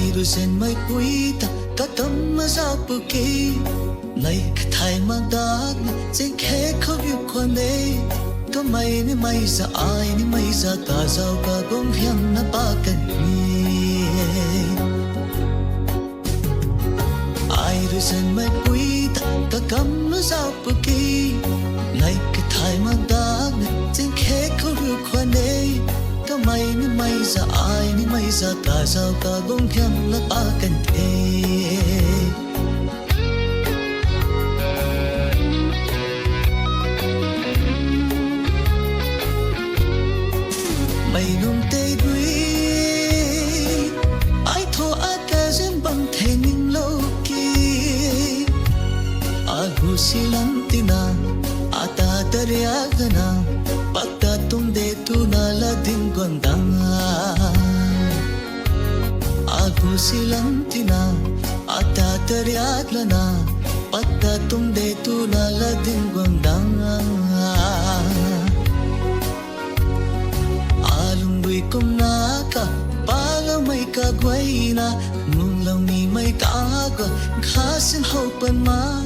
ai rồi sen mai quý ta cả tâm mà ra bờ kia này thay mang đá trên khẽ khâu yêu quan đây có mày ni mày ra ai ni mày ra ta giàu cả gom hiam na ba cần ni ai rồi sen mai quý ta cả cắm nó ra bờ kia này thay mang đá trên khẽ khâu yêu quan đây có mày ni mày ra ai ni mày ra ta giàu cả gom hiam na ba cần thế mày nung tê đuôi ai thua ai cả dân bằng thể ninh lâu kia aku silam tina ata darya gana pakta tum de tu nala din gondang aku silam tina ata darya gana pakta tum de tu nala din gondang kum na ka pala may kagway na nung lang ni may taga kasin hopan ma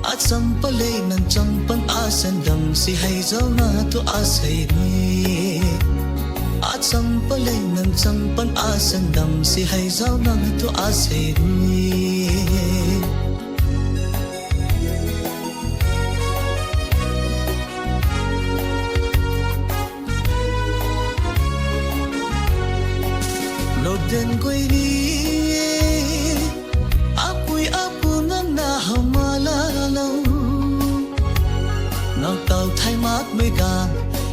at sampalay ng champan asan dang si hay zaw na to asay ni at sampalay ng champan asan dang si hay zaw na to asay ni den quay đi apui apu nang na hamala lâu nào tàu thay mát mới ga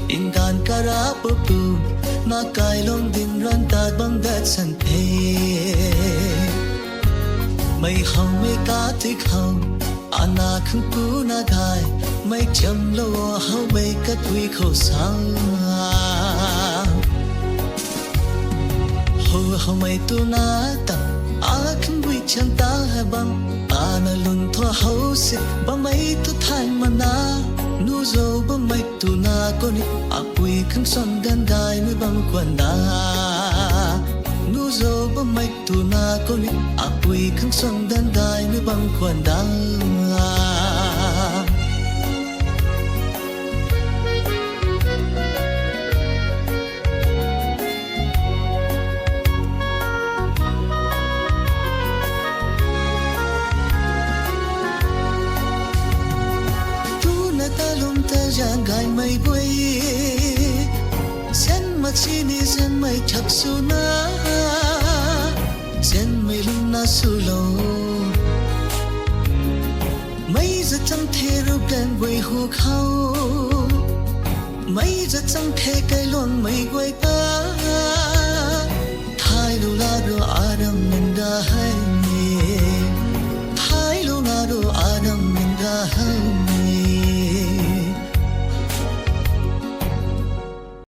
in gan kara pupu na kai long din ran ta bang dat san pe mày hong mày cá thích hong ana khung pu na gai mày chăm lo hao mày cất quy khổ sao hong mai tu na ta akan bui chan ta bang ana lun tho hau se ba mai tu thai mana nu zo ba mai tu na ko ni apui khang son dan dai mi bang kwan da nu zo ba mai tu na ko ni apui khang son dan dai mi bang kwan da jangai mai bui sen machini sen mai chaksuna sen mai luna sulo mai za chang the ru gan bui hu khau mai za chang the kai long mai goi ta